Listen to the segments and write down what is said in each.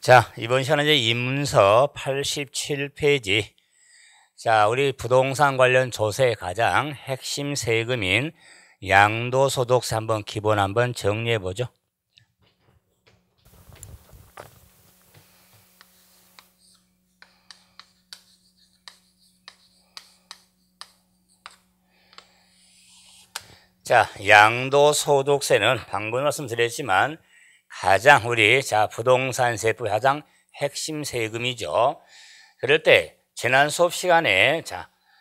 자, 이번 시간은 이제 입문서 87페이지. 자, 우리 부동산 관련 조세의 가장 핵심 세금인 양도소득세 기본 한번 정리해 보죠. 자, 양도소득세는 방금 말씀드렸지만 가장 부동산세법의 가장 핵심 세금이죠. 그럴 때 지난 수업 시간에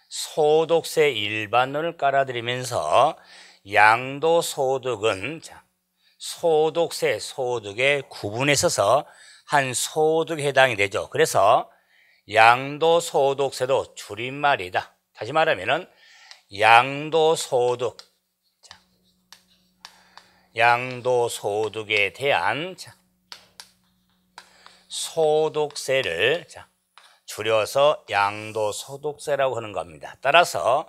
소득세 일반론을 깔아드리면서 양도소득은 소득의 구분에 있어서 한 소득에 해당이 되죠. 그래서 양도소득세도 줄임말이다. 다시 말하면은 양도소득에 대한 소득세를 줄여서 양도소득세라고 하는 겁니다. 따라서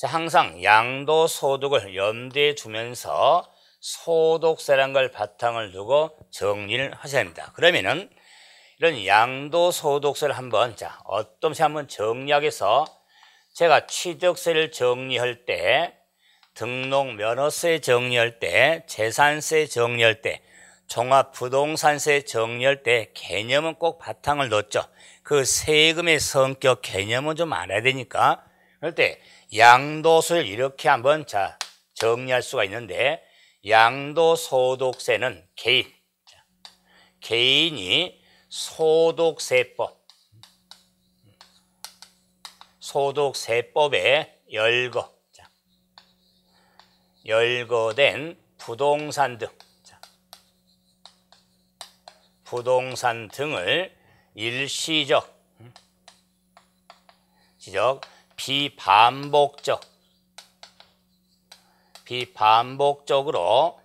항상 양도소득을 염두에 두면서 소득세라는 걸 바탕을 두고 정리를 하셔야 합니다. 그러면은 이런 양도소득세를 한번 한번 정리하게서 제가 취득세를 정리할 때, 등록면허세 정리할 때, 재산세 정리할 때, 종합부동산세 정리할 때 개념은 꼭 바탕을 뒀죠. 그 세금의 성격 개념은 좀 알아야 되니까. 그럴 때 양도소득을 이렇게 한번 정리할 수가 있는데, 양도소득세는 개인이 소득세법에 열거된 부동산 등을 일시적, 비반복적으로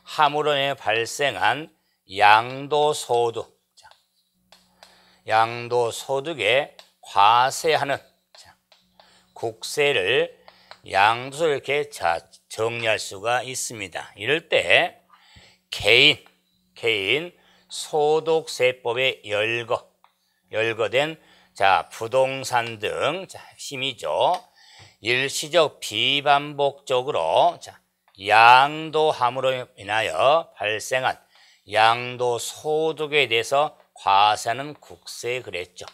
함으로 인해 발생한 양도소득에 과세하는 국세를 양도소득 이렇게 정리할 수가 있습니다. 이럴 때 개인 소득세법에 열거된 부동산 등 핵심이죠. 일시적 비반복적으로 양도함으로 인하여 발생한 양도소득에 대해서 과세하는 국세 그랬죠.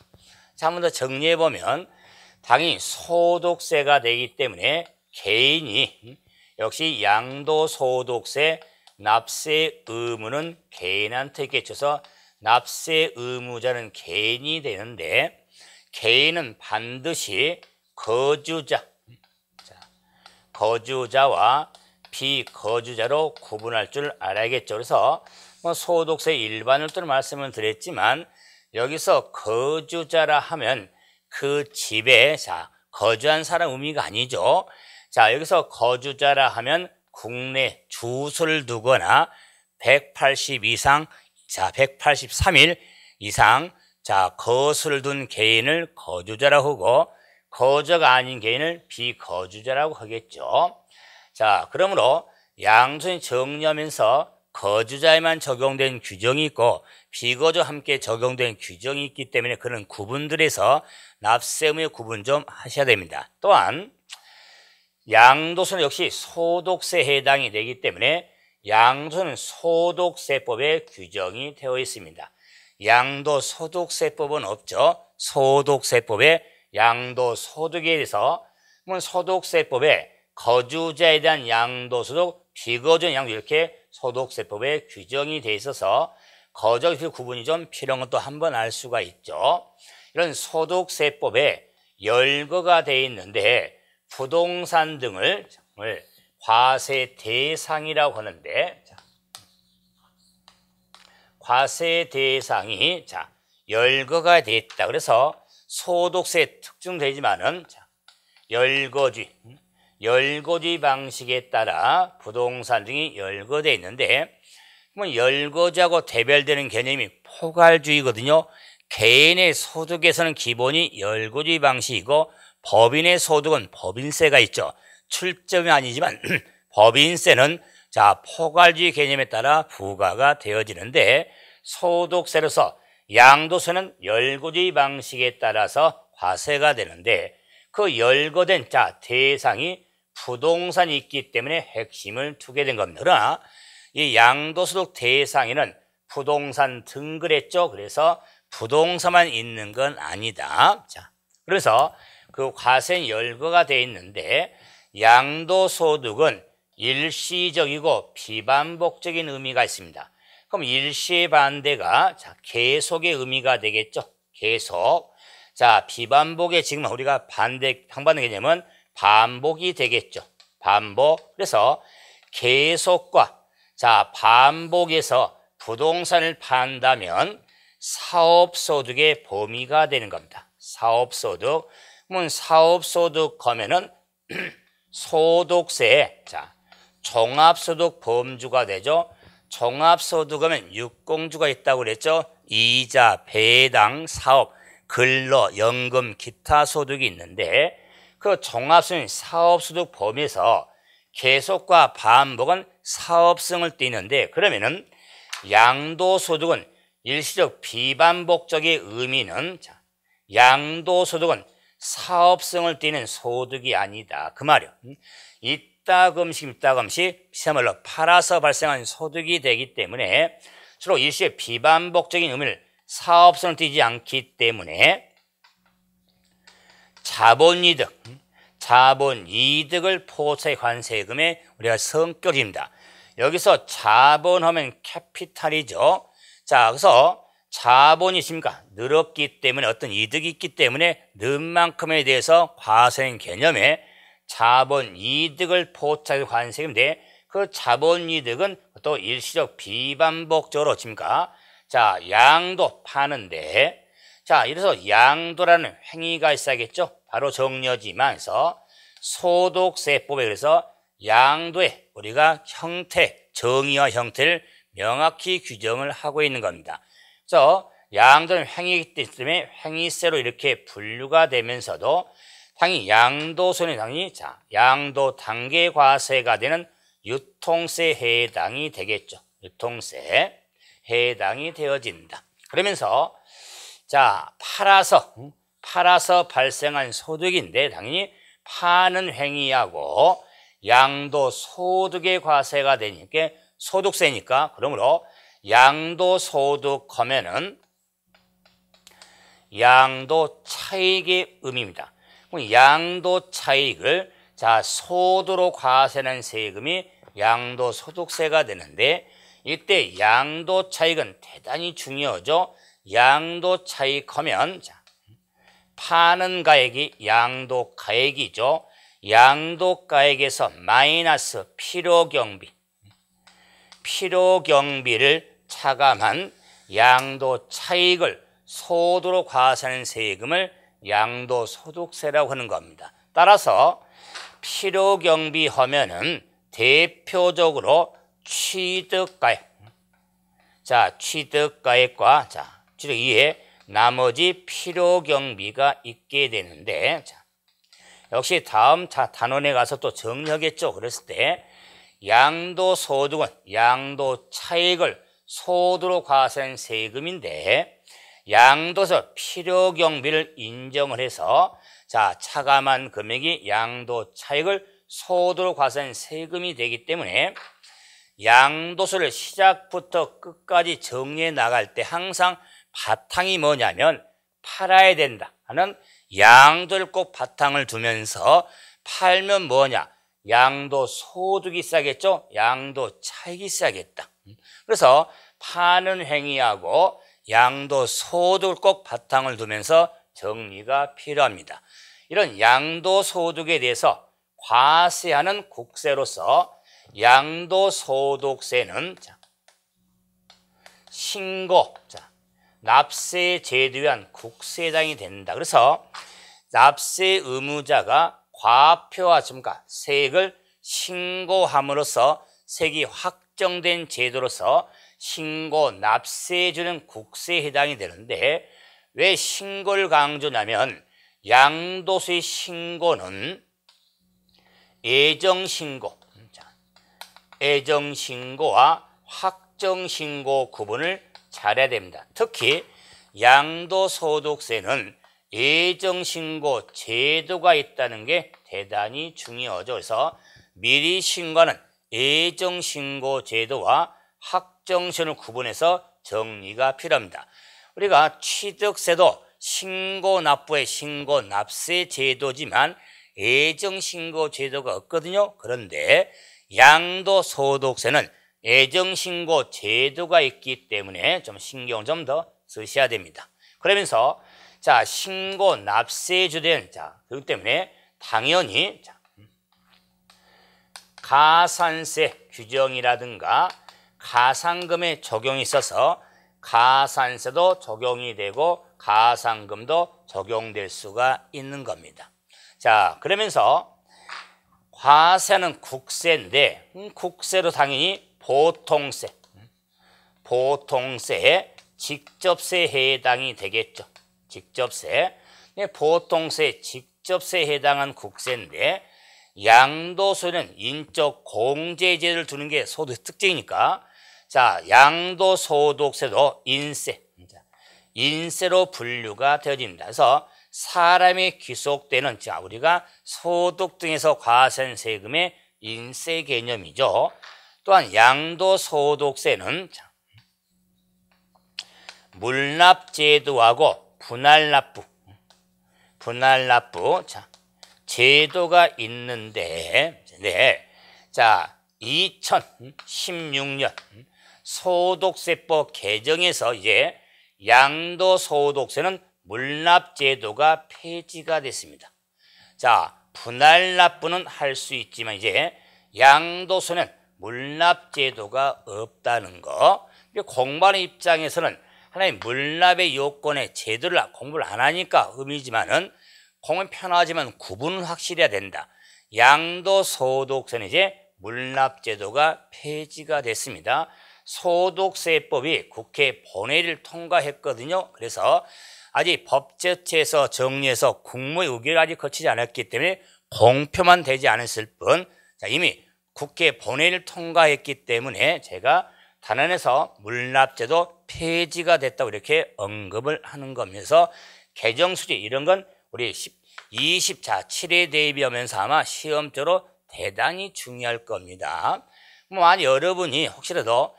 한 번 더 정리해 보면 당연히 소득세가 되기 때문에 개인이 역시 양도소득세 납세 의무는 개인한테 끼쳐서 납세 의무자는 개인이 되는데, 개인은 반드시 거주자와 비거주자로 구분할 줄 알아야겠죠. 그래서 소득세 일반으로 말씀을 드렸지만, 여기서 거주자라 하면 그 집에 거주한 사람 의미가 아니죠. 여기서 거주자라 하면 국내 주소를 두거나 183일 이상 거수를 둔 개인을 거주자라고 하고, 거주가 아닌 개인을 비거주자라고 하겠죠. 그러므로 양도소득 정리하면서 거주자에만 적용된 규정이 있고 비거주와 함께 적용된 규정이 있기 때문에 그런 구분들에서 납세 의무의 구분 좀 하셔야 됩니다. 또한 양도소득은 역시 소득세에 해당이 되기 때문에 양도소득은 소득세법에 규정이 되어 있습니다. 양도소득세법은 없죠. 소득세법에 양도소득에 대해서 소득세법에 거주자에 대한 양도소득, 비거주자 양도 이렇게 소득세법에 규정이 되어 있어서 거주자 구분이 좀 필요한 것도 한번 알 수가 있죠. 이런 소득세법에 열거가 되어 있는데 부동산 등을 과세 대상이라고 하는데, 과세 대상이 열거가 되어 있다. 그래서 소득세 특징되지만은 열거주의 방식에 따라 부동산 등이 열거되어 있는데, 열거주하고 대별되는 개념이 포괄주의거든요. 개인의 소득에서는 기본이 열거주의 방식이고 법인의 소득은 법인세가 있죠. 출점이 아니지만 법인세는 자, 포괄주의 개념에 따라 부과가 되어지는데 소득세로서 양도세는 열거주의 방식에 따라서 과세가 되는데 그 열거된 대상이 부동산이 있기 때문에 핵심을 두게 된 겁니다. 그러나 이 양도소득 대상에는 부동산 등급했죠. 그래서 부동산만 있는 건 아니다. 자, 그래서 그 과세는 열거가 되어 있는데 양도소득은 일시적이고 비반복적인 의미가 있습니다. 그럼 일시의 반대가 계속의 의미가 되겠죠. 계속. 자, 비반복의 지금 우리가 상반된 개념은 반복이 되겠죠. 반복. 그래서 계속과 반복에서 부동산을 판다면 사업소득의 범위가 되는 겁니다. 사업소득. 그러면 사업소득 하면은 소득세에 종합소득 범주가 되죠. 종합소득하면 육공주가 있다고 그랬죠. 이자, 배당, 사업, 근로, 연금, 기타 소득이 있는데 그 종합소득 사업소득 범위에서 계속과 반복은 사업성을 띠는데 그러면은 양도소득은 일시적 비반복적의 의미는 양도소득은 사업성을 띠는 소득이 아니다. 그 말이요. 이따금씩 시야말로 팔아서 발생한 소득이 되기 때문에 주로 일시의 비반복적인 의미를 사업성을 띠지 않기 때문에 자본이득을 포차의 관세금의 우리가 성격입니다. 여기서 자본하면 캐피탈이죠. 자, 그래서 자본이 있습니까? 늘었기 때문에 어떤 이득이 있기 때문에 는 만큼에 대해서 과세인 개념에 자본이득을 포차의 관세금인데 그 자본이득은 또 일시적 비반복적으로 칩니까? 자, 양도 파는데 이래서 양도라는 행위가 있어야겠죠. 바로 정려지만 해서 소득세법에 그래서 양도의 우리가 정의와 형태를 명확히 규정을 하고 있는 겁니다. 그래서 양도는 행위이기 때문에 행위세로 이렇게 분류가 되면서도 당연히 양도소는 양도 단계 과세가 되는 유통세에 해당이 되겠죠. 유통세에 해당이 되어진다. 그러면서 팔아서 발생한 소득인데 당연히 파는 행위하고 양도소득의 과세가 되니까 소득세니까 그러므로 양도소득 하면은 양도차익의 의미입니다. 양도차익을 소득으로 과세하는 세금이 양도소득세가 되는데 이때 양도차익은 대단히 중요하죠. 양도차익 하면 파는 가액이 양도가액이죠. 양도가액에서 마이너스 필요경비를 차감한 양도차익을 소득으로 과세하는 세금을 양도소득세라고 하는 겁니다. 따라서 필요경비 하면은 대표적으로 취득가액, 취득가액과 취득 이외에 나머지 필요경비가 있게 되는데 역시 다음 단원에 가서 또 정리하겠죠. 그랬을 때 양도소득은 양도차익을 소득으로 과세한 세금인데 양도서 필요경비를 인정을 해서 차감한 금액이 양도차익을 소득으로 과세한 세금이 되기 때문에 양도세를 시작부터 끝까지 정리해 나갈 때 항상 바탕이 뭐냐면 팔아야 된다 하는 양도를 꼭 바탕을 두면서 팔면 뭐냐? 양도소득이 있어야겠죠? 양도차익이 있어야겠다. 그래서 파는 행위하고 양도소득을 꼭 바탕을 두면서 정리가 필요합니다. 이런 양도소득에 대해서 과세하는 국세로서 양도소득세는 신고, 납세 제도에 의한 국세에 해당이 된다. 그래서 납세 의무자가 과표와 세액을 신고함으로써 세액이 확정된 제도로서 신고 납세해주는 국세에 해당이 되는데 왜 신고를 강조하냐면 양도세의 신고는 애정신고, 애정신고와 확정신고 구분을 잘해야 됩니다. 특히 양도소득세는 애정신고 제도가 있다는 게 대단히 중요하죠. 그래서 미리 신고하는 애정신고 제도와 확정신고를 구분해서 정리가 필요합니다. 우리가 취득세도 신고납부의 신고납세 제도지만 애정신고 제도가 없거든요. 그런데 양도소득세는 애정신고 제도가 있기 때문에 좀 신경 좀 더 쓰셔야 됩니다. 그러면서 자, 신고납세 주된 자, 그렇기 때문에 당연히 자, 가산세 규정이라든가 가산금에 적용이 있어서 가산세도 적용이 되고 가산금도 적용될 수가 있는 겁니다. 자, 그러면서 과세는 국세인데 국세로 당연히 보통세에 직접세에 해당이 되겠죠. 직접세. 보통세 직접세에 해당한 국세인데 양도소득은 인적 공제제를 두는 게 소득 특징이니까 자, 양도소득세도 인세로 분류가 되어집니다. 그래서 사람이 귀속되는 자, 우리가 소득 등에서 과세한 세금의 인세 개념이죠. 또한 양도소득세는 물납제도하고 분할납부 자, 제도가 있는데 네. 자, 2016년 소득세법 개정에서 이제 양도소득세는 물납제도가 폐지가 됐습니다. 자, 분할납부는 할 수 있지만 이제 양도소는 물납제도가 없다는 거. 공부하는 입장에서는 하나의 물납의 요건의 제도를 공부를 안 하니까 의미지만은 공부는 편하지만 구분은 확실해야 된다. 양도소득세는 이제 물납제도가 폐지가 됐습니다. 소득세법이 국회 본회의를 통과했거든요. 그래서 아직 법제처에서 정리해서 국무의 의결을 아직 거치지 않았기 때문에 공표만 되지 않았을 뿐 자, 이미 국회 본회의를 통과했기 때문에 제가 단안에서 물납제도 폐지가 됐다고 이렇게 언급을 하는 겁니다. 개정수지 이런 건 우리 20자치례에 대비하면서 아마 시험적으로 대단히 중요할 겁니다. 만약 여러분이 혹시라도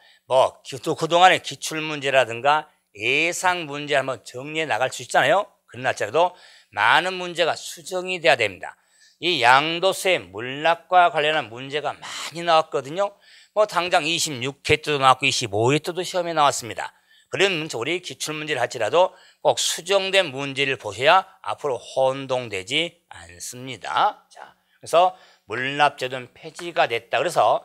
그동안의 기출문제라든가 예상 문제 한번 정리해 나갈 수 있잖아요. 그러나 할지라도 많은 문제가 수정이 돼야 됩니다. 이 양도세 물납과 관련한 문제가 많이 나왔거든요. 당장 26회 때도 나왔고 25회 때도 시험에 나왔습니다. 그러면 우리 기출문제를 할지라도 꼭 수정된 문제를 보셔야 앞으로 혼동되지 않습니다. 자, 그래서 물납제도는 폐지가 됐다. 그래서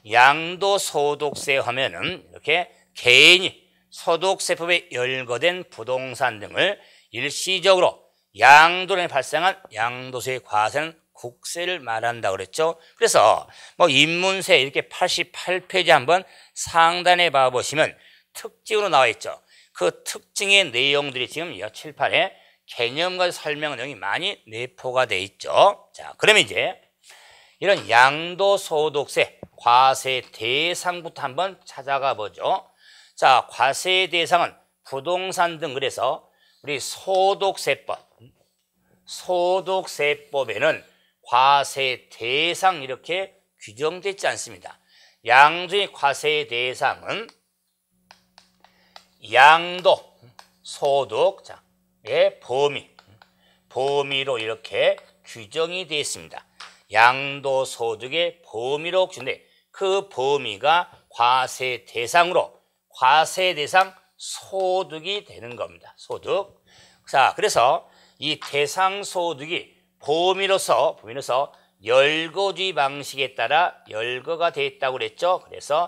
양도소득세 하면은 이렇게 개인이 소득세법에 열거된 부동산 등을 일시적으로 양도론에 발생한 양도세의 과세는 국세를 말한다고 그랬죠. 그래서 인문세 이렇게 88페이지 한번 상단에 봐보시면 특징으로 나와 있죠. 그 특징의 내용들이 지금 7, 8에 개념과 설명 내용이 많이 내포가 돼 있죠. 자, 그러면 이제 이런 양도소득세 과세 대상부터 한번 찾아가 보죠. 자, 과세 대상은 부동산 등 그래서 우리 소득세법에는 과세 대상 이렇게 규정되어 있지 않습니다. 양도의 과세 대상은 양도 소득의 범위로 이렇게 규정이 되어 있습니다. 양도 소득의 범위로 규정돼 그 범위가 과세 대상으로 과세 대상 소득이 되는 겁니다. 소득. 자, 그래서 이 대상 소득이 범위로서 열거주의 방식에 따라 열거가 되어 있다고 그랬죠. 그래서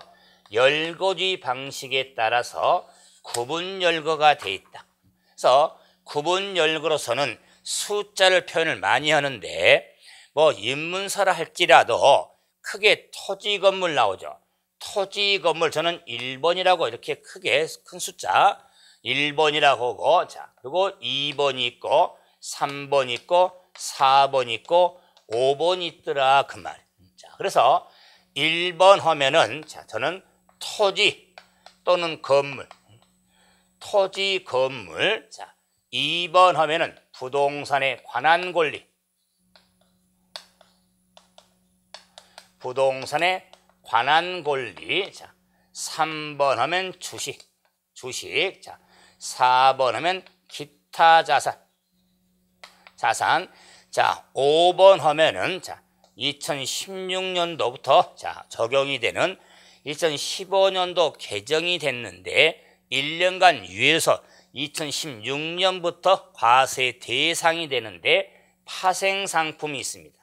열거주의 방식에 따라서 구분 열거가 되어 있다. 그래서 구분 열거로서는 숫자를 표현을 많이 하는데 인문서라 할지라도 크게 토지 건물 나오죠. 토지 건물 저는 1번이라고 이렇게 크게 큰 숫자 1번이라고 하고 자, 그리고 2번이 있고 3번 있고 4번 있고 5번 있더라 그 말. 자, 그래서 1번 하면은 자, 저는 토지 또는 건물, 토지 건물. 자, 2번 하면은 부동산에 관한 권리, 부동산에 관한 권리. 자, 3번 하면 주식. 자, 4번 하면 기타 자산. 자, 5번 하면은 자, 2016년도부터 자, 적용이 되는 2015년도 개정이 됐는데 1년간 유예해서 2016년부터 과세 대상이 되는데 파생상품이 있습니다.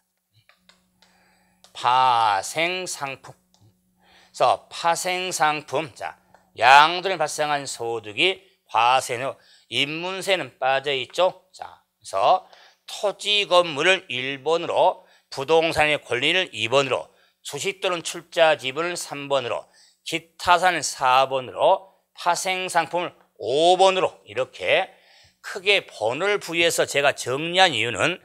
파생상품. 그래서 파생상품, 자, 양도에 발생한 소득이 과세는 인문세는 빠져 있죠. 자, 그래서 토지 건물을 1번으로, 부동산의 권리를 2번으로, 주식 또는 출자 지분을 3번으로, 기타산을 4번으로, 파생상품을 5번으로 이렇게 크게 번호를 부여해서 제가 정리한 이유는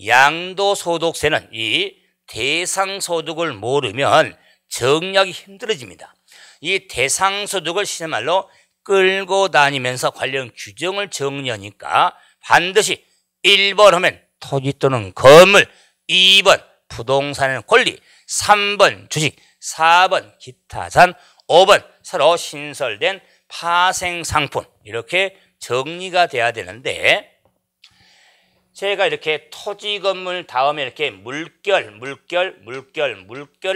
양도소득세는 이 대상소득을 모르면 정리하기 힘들어집니다. 이 대상소득을 실말로 끌고 다니면서 관련 규정을 정리하니까 반드시 1번 하면 토지 또는 건물, 2번 부동산의 권리, 3번 주식, 4번 기타산, 5번 새로 신설된 파생상품 이렇게 정리가 돼야 되는데 제가 이렇게 토지 건물 다음에 이렇게 물결을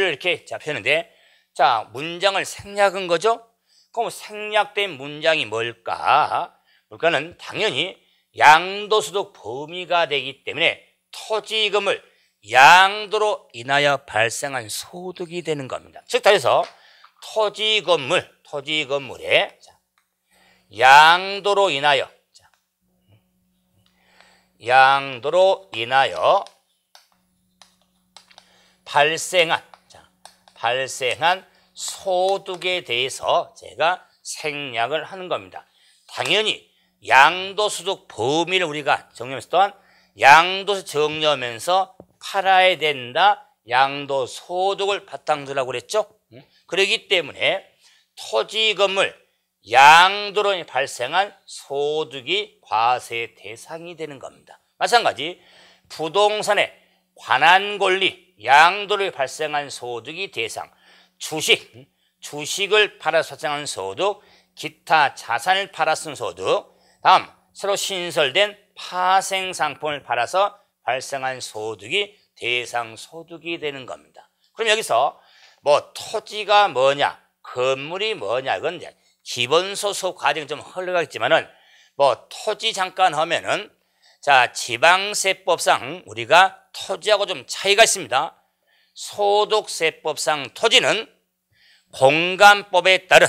이렇게 잡혔는데 자, 문장을 생략한 거죠? 그럼 생략된 문장이 뭘까? 물가는 당연히 양도소득 범위가 되기 때문에 토지 건물 양도로 인하여 발생한 소득이 되는 겁니다. 즉, 따라서 토지 건물에 양도로 인하여 발생한 소득에 대해서 제가 생략을 하는 겁니다. 당연히 양도소득 범위를 우리가 정리하면서 또한 양도세 정리하면서 팔아야 된다. 양도소득을 바탕으로 하고 그랬죠. 그렇기 때문에 토지 건물 양도로 발생한 소득이 과세 대상이 되는 겁니다. 마찬가지 부동산에 관한 권리 양도로 발생한 소득이 대상, 주식을 팔아서 발생한 소득, 기타 자산을 팔아서 소득, 다음 새로 신설된 파생상품을 팔아서 발생한 소득이 대상 소득이 되는 겁니다. 그럼 여기서 뭐 토지가 뭐냐, 건물이 뭐냐, 이건 이제 기본소득 과정이 좀 흘러가겠지만은 뭐 토지 잠깐 하면은 자, 지방세법상 우리가 토지하고 좀 차이가 있습니다. 소득세법상 토지는 공간법에 따른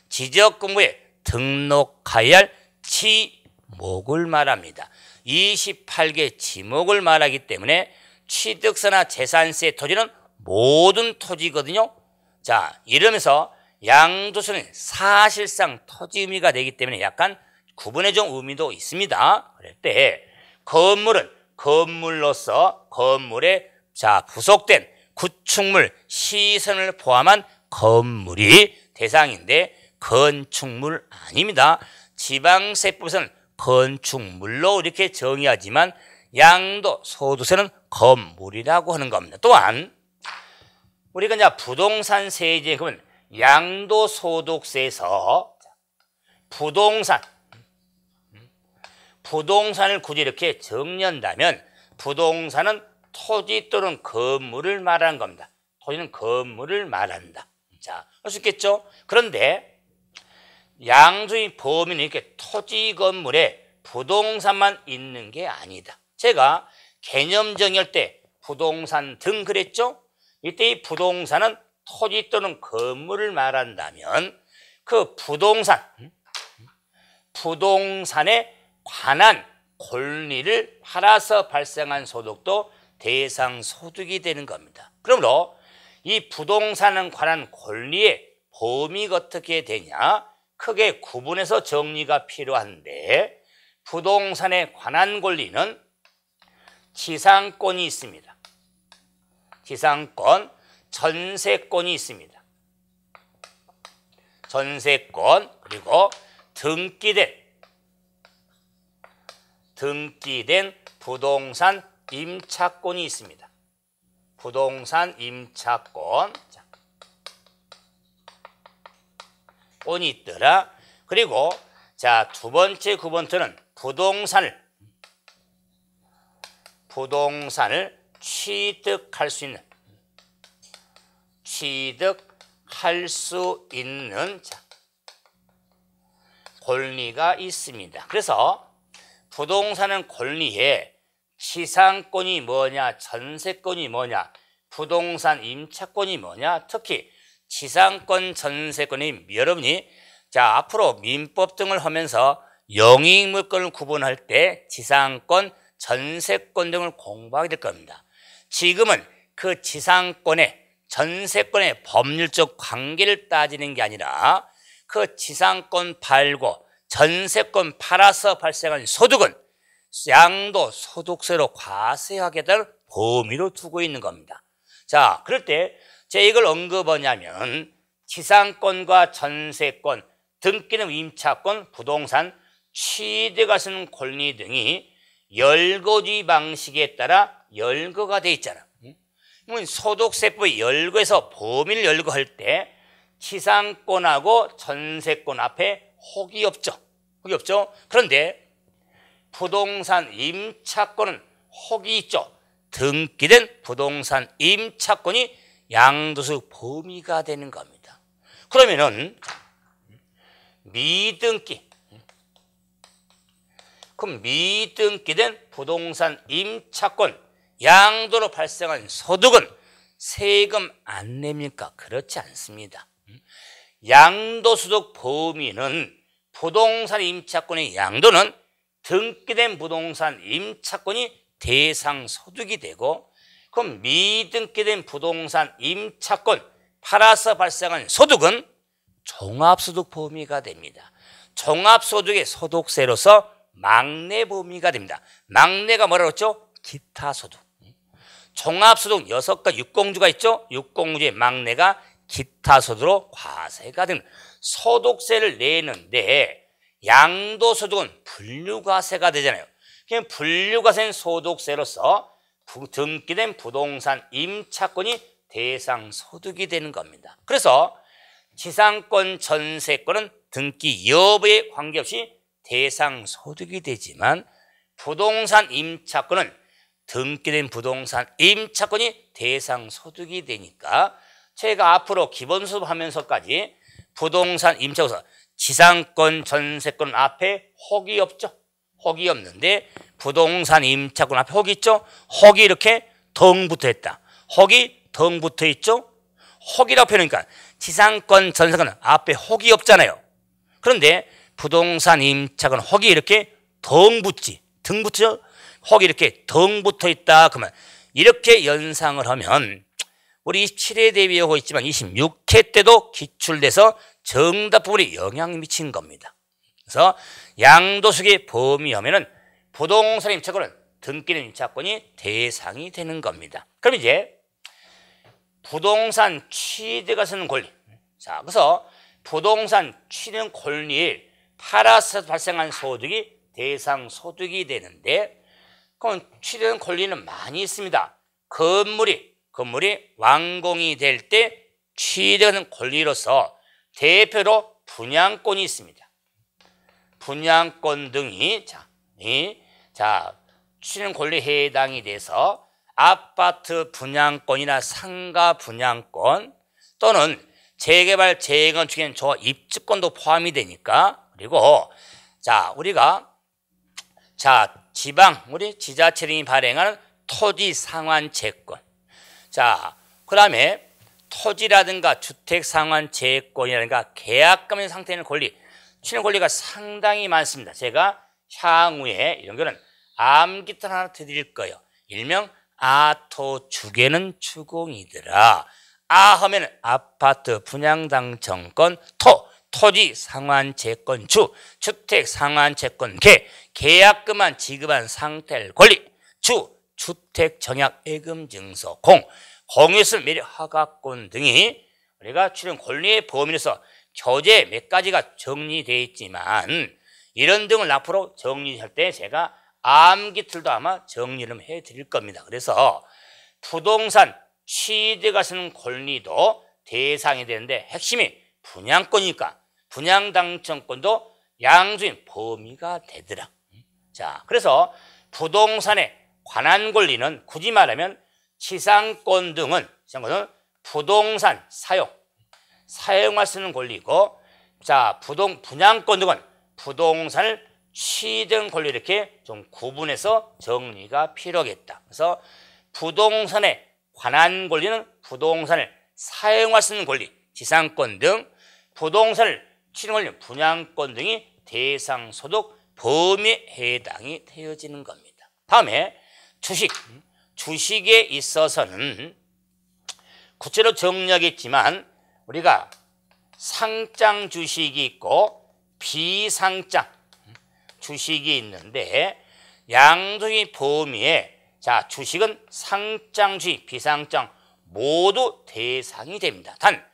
지적공부에 등록하여야 할 지목을 말합니다. 28개 지목을 말하기 때문에 취득세나 재산세 토지는 모든 토지거든요. 자, 이러면서 양도세는 사실상 토지 의미가 되기 때문에 약간 구분의 좀 의미도 있습니다. 그럴 때 건물은 건물로서 건물에 자 부속된 구축물, 시설을 포함한 건물이 대상인데 건축물 아닙니다. 지방세법에서는 건축물로 이렇게 정의하지만 양도소득세는 건물이라고 하는 겁니다. 또한 우리가 이제 부동산 세제에 보면 양도소득세에서 부동산을 굳이 이렇게 정리한다면 부동산은 토지 또는 건물을 말하는 겁니다. 토지는 건물을 말한다. 자, 할 수 있겠죠? 그런데 양도의 범위는 이렇게 토지 건물에 부동산만 있는 게 아니다. 제가 개념 정의할 때 부동산 등 그랬죠? 이때 이 부동산은 토지 또는 건물을 말한다면 그 부동산에 관한 권리를 팔아서 발생한 소득도 대상 소득이 되는 겁니다. 그러므로 이 부동산에 관한 권리의 범위가 어떻게 되냐? 크게 구분해서 정리가 필요한데 부동산에 관한 권리는 지상권이 있습니다. 지상권, 전세권이 있습니다. 전세권 그리고 등기된 부동산 임차권이 있습니다. 부동산 임차권 권이 있더라. 그리고 자, 두 번째 구번트는 부동산을 취득할 수 있는 자, 권리가 있습니다. 그래서 부동산은 권리에 지상권이 뭐냐, 전세권이 뭐냐, 부동산 임차권이 뭐냐, 특히 지상권, 전세권이 여러분이 자, 앞으로 민법 등을 하면서 영위물권을 구분할 때 지상권, 전세권 등을 공부하게 될 겁니다. 지금은 그 지상권의 전세권의 법률적 관계를 따지는 게 아니라 그 지상권 팔고 전세권 팔아서 발생한 소득은 양도소득세로 과세하게 될 범위로 두고 있는 겁니다. 자, 그럴 때 제가 이걸 언급하냐면 지상권과 전세권, 등기는 임차권, 부동산, 취득할 수 있는 권리 등이 열거주의 방식에 따라 열거가 돼 있잖아. 소득세법의 열거에서 범위를 열거할 때 지상권하고 전세권 앞에 혹이 없죠. 혹이 없죠. 그런데 부동산 임차권은 혹이 있죠. 등기된 부동산 임차권이 양도소득 범위가 되는 겁니다. 그러면은 그럼 미등기된 부동산 임차권 양도로 발생한 소득은 세금 안 냅니까? 그렇지 않습니다. 양도소득 범위는 부동산 임차권의 양도는 등기된 부동산 임차권이 대상 소득이 되고, 그럼 미등기된 부동산 임차권 팔아서 발생한 소득은 종합소득 범위가 됩니다. 종합소득의 소득세로서 막내 범위가 됩니다. 막내가 뭐라고 했죠? 기타소득. 종합소득 6가지 육공주가 있죠? 육공주의 막내가 기타소득으로 과세가 됩니다. 소득세를 내는데 양도소득은 분류과세가 되잖아요. 그냥 분류과세는 소득세로서 등기된 부동산 임차권이 대상 소득이 되는 겁니다. 그래서 지상권, 전세권은 등기 여부에 관계없이 대상 소득이 되지만 부동산 임차권은 등기된 부동산 임차권이 대상 소득이 되니까 제가 앞으로 기본 수업하면서까지 부동산 임차권, 지상권, 전세권 앞에 혹이 없죠. 혹이 없는데 부동산 임차권 앞에 혹이 있죠. 혹이 이렇게 덩 붙어 있다. 혹이 덩 붙어 있죠. 혹이라고 표현하니까 지상권, 전세권 앞에 혹이 없잖아요. 그런데 부동산 임차권 혹이 이렇게 덩 붙지. 등 붙죠. 혹이 이렇게 덩 붙어 있다. 그러면 이렇게 연상을 하면 우리 27회 대비하고 있지만 26회 때도 기출돼서 정답 부분에 영향을 미친 겁니다. 그래서 양도소득의 범위하면은 부동산 임차권은 등기된 임차권이 대상이 되는 겁니다. 그럼 이제 부동산 취득할 수 있는 권리. 자, 그래서 부동산 취득 권리에 팔아서 발생한 소득이 대상 소득이 되는데, 그럼 취득 권리는 많이 있습니다. 건물이 완공이 될 때 취득하는 권리로서 대표로 분양권이 있습니다. 분양권 등이 취득 권리에 해당이 돼서 아파트 분양권이나 상가 분양권 또는 재개발, 재건축에는 입주권도 포함이 되니까, 그리고 우리가 우리 지자체령이 발행하는 토지 상환채권. 그다음에 토지라든가 주택 상환채권이라든가 계약금 상태의 권리, 취득 권리가 상당히 많습니다. 제가 향후에 이런 거는 암기탄 하나 드릴 거예요. 일명 아토 주계는 추공이더라. 아 하면 아파트 분양당첨권, 토지 상환채권, 주택 상환채권, 계약금만 지급한 상태의 권리, 주택 정약 예금 증서, 공유했을 매력 허가권 등이 우리가 출연 권리의 범위에서 교재 몇 가지가 정리되어 있지만 이런 등을 앞으로 정리할 때 제가 암기틀도 아마 정리를 해드릴 겁니다. 그래서 부동산 취득할 수 있는 권리도 대상이 되는데 핵심이 분양권이니까 분양당첨권도 양수인 범위가 되더라. 자, 그래서 부동산에 관한 권리는 굳이 말하면 지상권 등은 부동산 사용할 수 있는 권리고, 자, 분양권 등은 부동산을 취득 권리 이렇게 좀 구분해서 정리가 필요하겠다. 그래서 부동산에 관한 권리는 부동산을 사용할 수 있는 권리, 지상권 등, 부동산을 취득 권리는 분양권 등이 대상 소득 범위에 해당이 되어지는 겁니다. 다음에 주식에 있어서는 구체로 정리하겠지만 우리가 상장 주식이 있고 비상장 주식이 있는데 양도의 범위에 자, 주식은 상장 주식, 비상장 모두 대상이 됩니다. 단,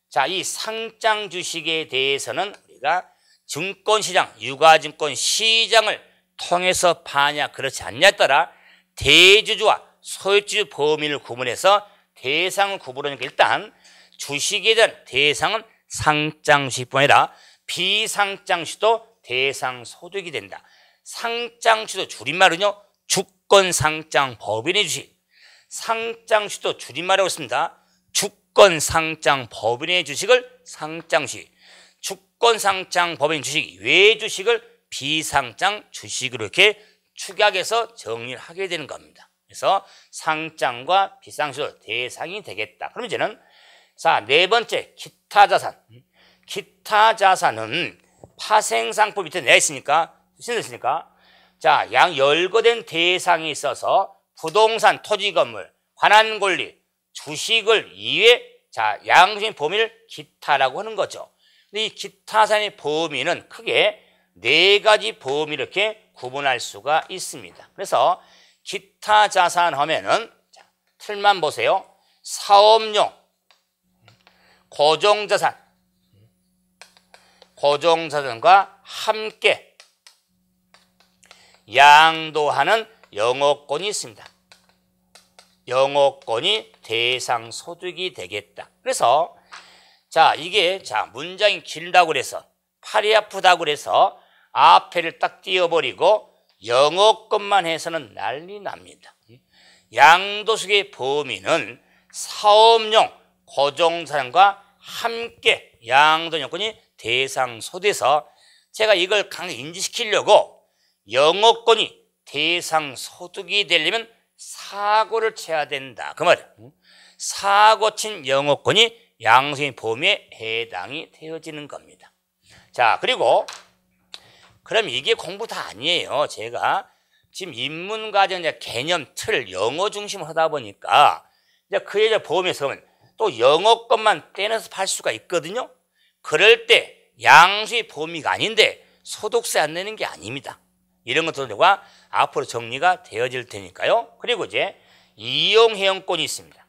자, 이 상장 주식에 대해서는 우리가 증권시장, 유가증권 시장을 통해서 파냐 그렇지 않냐에 따라 대주주와 소유주 범위를 구분해서 대상을 구분하니까 일단 주식에 대한 대상은 상장 주식뿐 아니라 비상장 주식도 대상 소득이 된다. 상장 주식도 줄임말은요, 주권상장 법인의 주식. 상장 주식도 줄임말이라고 했습니다. 주권상장 법인의 주식을 상장 주식. 주권상장 법인 주식 외 주식을 비상장 주식으로 이렇게 축약해서 정리를 하게 되는 겁니다. 그래서 상장과 비상주도 대상이 되겠다. 그럼 이제는 자, 네 번째 기타 자산. 기타 자산은 파생상품 밑에 내가 있으니까 자, 열거된 대상이 있어서 부동산, 토지, 건물, 관한 권리, 주식을 이외 자, 양수인 범위를 기타라고 하는 거죠. 근데 이 기타 자산의 범위는 크게 네 가지 범위를 이렇게 구분할 수가 있습니다. 그래서 기타 자산 하면은 자, 틀만 보세요. 사업용 고정자산과 함께 양도하는 영업권이 있습니다. 영업권이 대상 소득이 되겠다. 그래서 자, 이게 자, 문장이 길다고 그래서 팔이 아프다고 그래서 앞에를 딱 띄워버리고 영업권만 해서는 난리 납니다. 양도소득의 범위는 사업용 고정자산과 함께 양도 요건이 대상 소득에서 제가 이걸 강하게 인지시키려고 영업권이 대상 소득이 되려면 사고를 쳐야 된다. 그 말이야. 사고 친 영업권이 양수인 범위에 해당이 되어지는 겁니다. 자, 그리고 그럼 이게 공부 다 아니에요. 제가 지금 인문과정 개념 틀 영어 중심으로 하다 보니까 이제 그에 보험에서 또 영어권만 떼내서 팔 수가 있거든요. 그럴 때 양수의 범위가 아닌데 소득세 안 내는 게 아닙니다. 이런 것들과 앞으로 정리가 되어질 테니까요. 그리고 이제 이용회원권이 있습니다.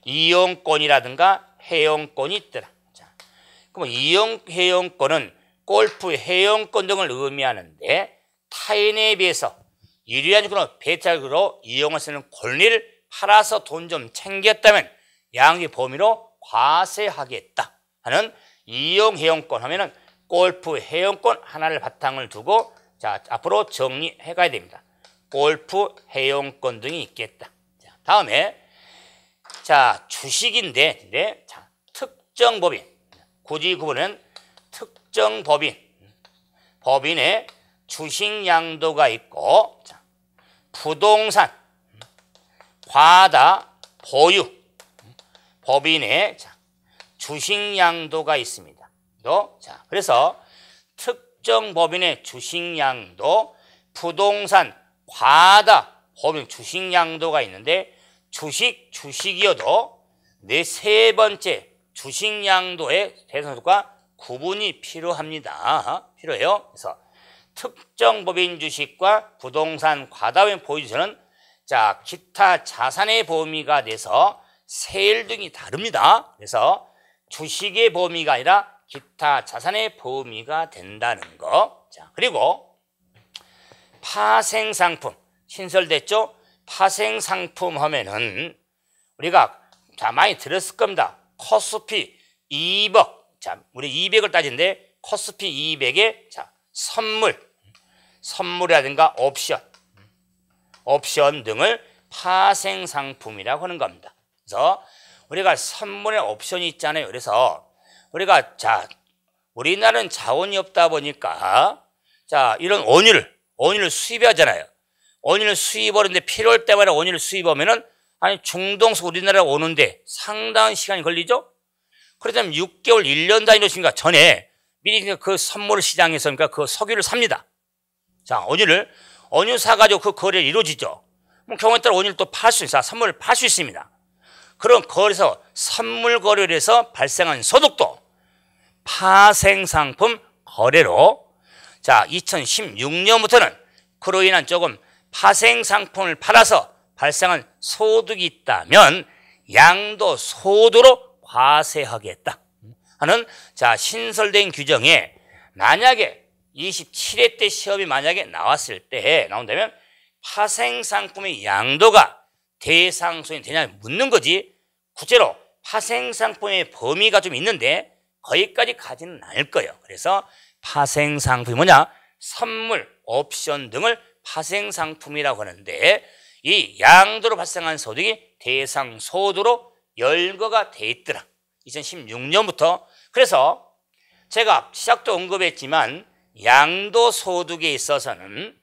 이용권이라든가 회원권이 있더라. 자, 그럼 이용회원권은 골프 회원권 등을 의미하는데 타인에 비해서 유리한 조건으로 배타적으로 이용할 수 있는 권리를 팔아서 돈 좀 챙겼다면 양의 범위로 과세하겠다 하는 이용회원권 하면은 골프 회원권 하나를 바탕을 두고 자, 앞으로 정리해 가야 됩니다. 골프 회원권 등이 있겠다. 자, 다음에 자, 주식인데 자, 특정 법인 굳이 구분은 특정 법인의 주식 양도가 있고 자, 부동산 과다 보유 법인의 자, 주식 양도가 있습니다. 자, 그래서 특정 법인의 주식 양도, 부동산 과다 법인 주식 양도가 있는데 주식이어도 세 번째 주식 양도의 대상소득과 구분이 필요합니다. 필요해요. 그래서 특정 법인 주식과 부동산 과다 법인 보유 주식은 자, 기타 자산의 범위가 돼서 세일 등이 다릅니다. 그래서 주식의 범위가 아니라 기타 자산의 범위가 된다는 거. 자, 그리고 파생상품 신설됐죠? 파생상품 하면은 우리가 자 많이 들었을 겁니다. 코스피 200. 자, 우리 200을 따진데 코스피 200에 자 선물이라든가 옵션 등을 파생상품이라고 하는 겁니다. 그래서 우리가 선물에 옵션이 있잖아요. 그래서 우리가 자 우리나라는 자원이 없다 보니까 자 이런 원유를 수입하잖아요. 원유를 수입하는데 필요할 때마다 원유를 수입하면은 아니 중동에서 우리나라에 오는데 상당한 시간이 걸리죠. 그렇다면 6개월 1년 단위로 있으니까 전에 미리 그 선물 시장에서 그러니까 그 석유를 삽니다. 자 원유 사가지고 그 거래를 이루어지죠. 그럼 경우에 따라 원유를 또 팔 수 있어 선물을 팔 수 있습니다. 그런 거래에서 선물 거래를 해서 발생한 소득도 파생상품 거래로 자 2016년부터는 그로 인한 조금 파생상품을 팔아서 발생한 소득이 있다면 양도소득으로 과세하겠다 하는 자 신설된 규정에 만약에 27회 때 시험이 만약에 나온다면 파생상품의 양도가 대상수준이 되냐 묻는 거지 구체로 파생상품의 범위가 좀 있는데 거기까지 가지는 않을 거예요. 그래서 파생상품이 뭐냐? 선물, 옵션 등을 파생상품이라고 하는데 이 양도로 발생한 소득이 대상소득으로 열거가 돼 있더라. 2016년부터. 그래서 제가 시작도 언급했지만 양도소득에 있어서는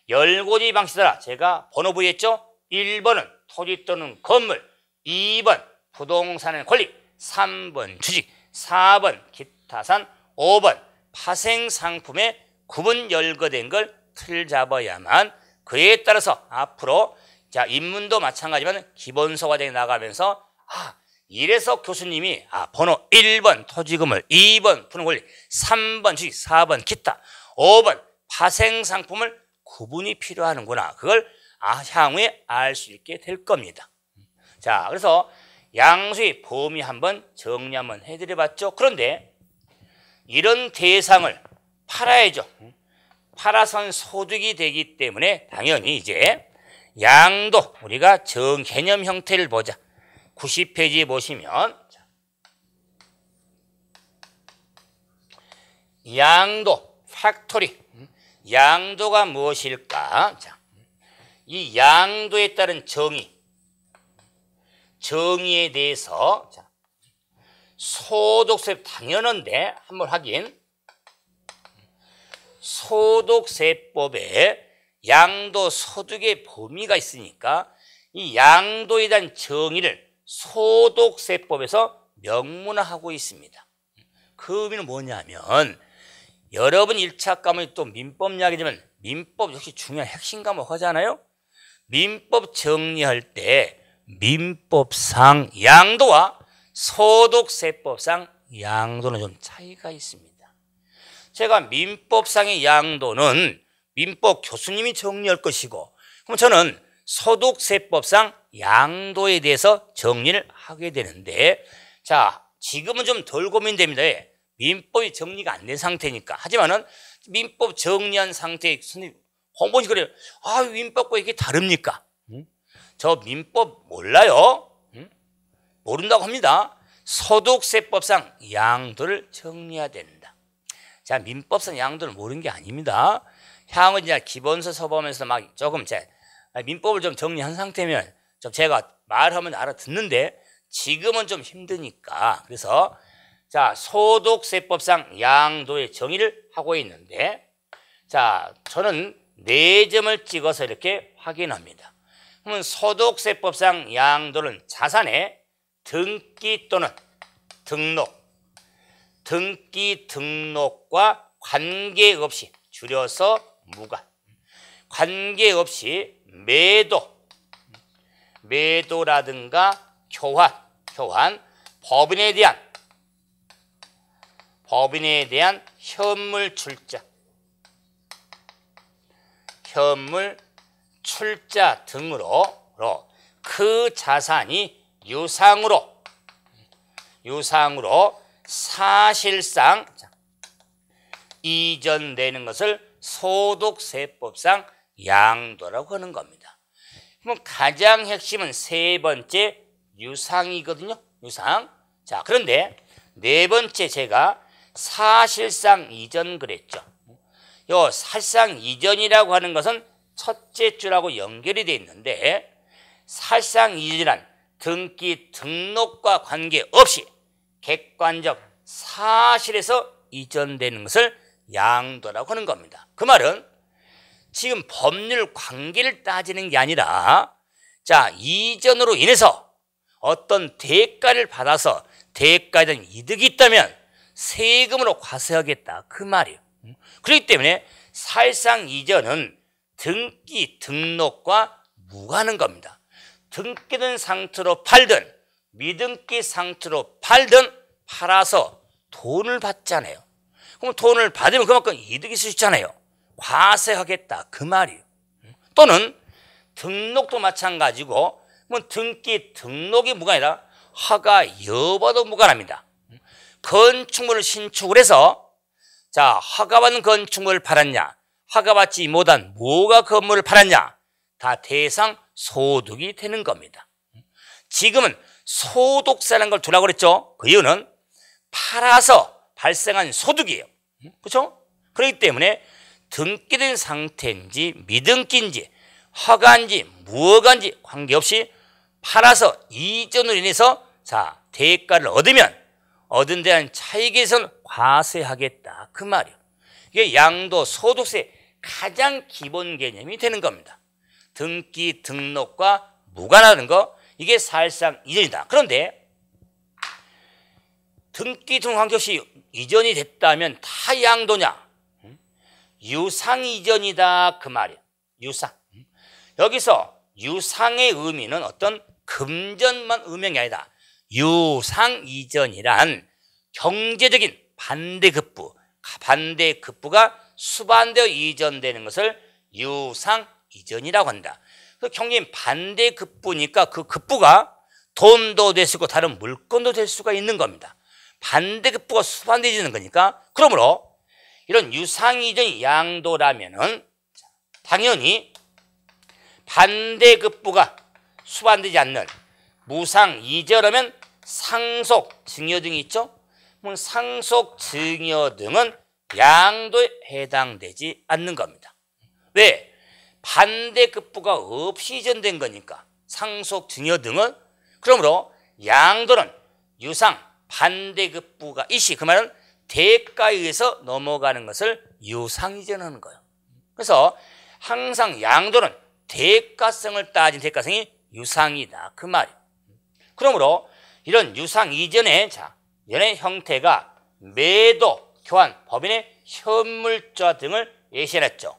열고지 방식이라 제가 번호 부여했죠. 1번은 토지 또는 건물, 2번 부동산의 권리, 3번 주식, 4번 기타산, 5번 파생상품에 구분 열거된 걸 틀 잡아야만 그에 따라서 앞으로 자 인문도 마찬가지지만 기본서 과정에 나가면서 이래서 교수님이 번호 1번 토지건물, 2번 푸는 권리, 3번 주식, 4번 기타, 5번 파생상품을 구분이 필요하는구나. 그걸 향후에 알 수 있게 될 겁니다. 자, 그래서 양수의 범위 한번 정리 한번 해드려 봤죠. 그런데 이런 대상을 팔아야죠. 팔아선 소득이 되기 때문에 당연히 이제 양도 우리가 정개념 형태를 보자. 90페이지에 보시면 양도 팩토리 양도가 무엇일까? 자, 이 양도에 따른 정의에 대해서 자, 소득세 당연한데 한번 확인. 소득세법에 양도소득의 범위가 있으니까 이 양도에 대한 정의를 소득세법에서 명문화하고 있습니다. 그 의미는 뭐냐면 여러분 1차 과목이 또 민법 이야기지만 민법 역시 중요한 핵심 과목 하잖아요. 민법 정리할 때 민법상 양도와 소득세법상 양도는 좀 차이가 있습니다. 제가 민법상의 양도는 민법 교수님이 정리할 것이고 그럼 저는 소득세법상 양도에 대해서 정리를 하게 되는데 자 지금은 좀 덜 고민됩니다. 민법이 정리가 안 된 상태니까. 하지만은 민법 정리한 상태에 선생님 홍보지 그래요. 민법과 이게 다릅니까? 저 민법 몰라요? 모른다고 합니다. 소득세법상 양도를 정리해야 된다. 자, 민법상 양도를 모르는 게 아닙니다. 향후 이제 기본서 서보면서 막 조금 민법을 좀 정리한 상태면 좀 제가 말하면 알아듣는데 지금은 좀 힘드니까 그래서 자 소득세법상 양도의 정의를 하고 있는데 자 저는 4점을 찍어서 이렇게 확인합니다. 그러면 소득세법상 양도는 자산의 등기 또는 등록과 관계없이 줄여서 무관 관계없이 매도라든가 교환 법인에 대한 현물 출자 등으로 그 자산이 유상으로 사실상 이전되는 것을 소득세법상 양도라고 하는 겁니다. 그럼 가장 핵심은 세 번째 유상이거든요. 유상. 자, 그런데 네 번째 제가 사실상 이전 그랬죠. 요 사실상 이전이라고 하는 것은 첫째 줄하고 연결이 되어 있는데, 사실상 이전이란 등기 등록과 관계없이 객관적 사실에서 이전되는 것을 양도라고 하는 겁니다. 그 말은 지금 법률 관계를 따지는 게 아니라, 자, 이전으로 인해서 어떤 대가를 받아서 대가에 대한 이득이 있다면 세금으로 과세하겠다, 그 말이에요. 그렇기 때문에 사실상 이전은 등기 등록과 무관한 겁니다. 등기된 상태로 팔든 미등기 상태로 팔든 팔아서 돈을 받잖아요. 그럼 돈을 받으면 그만큼 이득이 있을 수 있잖아요. 과세하겠다, 그 말이에요. 또는 등록도 마찬가지고, 뭐 등기 등록이 무관이라 허가 여부도 무관합니다. 건축물을 신축을 해서, 자, 허가받은 건축물을 팔았냐, 허가받지 못한 무허가 건물을 팔았냐, 다 대상 소득이 되는 겁니다. 지금은 소득세라는 걸 두라고 그랬죠. 그 이유는 팔아서 발생한 소득이에요. 그렇죠? 그렇기 때문에 등기된 상태인지 미등기인지 허가인지 무허가인지 관계없이 팔아서 이전으로 인해서, 자, 대가를 얻으면 얻은 데 대한 차익에선 과세하겠다, 그 말이에요. 이게 양도 소득세 가장 기본 개념이 되는 겁니다. 등기 등록과 무관하다는 거, 이게 사실상 이전이다. 그런데 등기 등록 관계없이 이전이 됐다면 다 양도냐? 유상 이전이다, 그 말이에요. 유상. 여기서 유상의 의미는 어떤 금전만 의미한 게 아니다. 유상 이전이란 경제적인 반대급부가 수반되어 이전되는 것을 유상 이전이라고 한다. 그 경제인 반대급부니까 그 급부가 돈도 될 수 있고 다른 물건도 될 수가 있는 겁니다. 반대급부가 수반되어지는 거니까, 그러므로 이런 유상 이전이 양도라면은 당연히 반대급부가 수반되지 않는 무상 이전하면 상속 증여 등이 있죠. 상속 증여 등은 양도에 해당되지 않는 겁니다. 왜? 반대급부가 없이 이전된 거니까 상속 증여 등은. 그러므로 양도는 유상 반대급부가 일시, 그 말은 대가에 의해서 넘어가는 것을 유상이전하는 거예요. 그래서 항상 양도는 대가성을 따진 대가성이 유상이다, 그 말이에요. 그러므로 이런 유상 이전의 연의 형태가 매도, 교환, 법인의 현물좌 등을 예시했죠.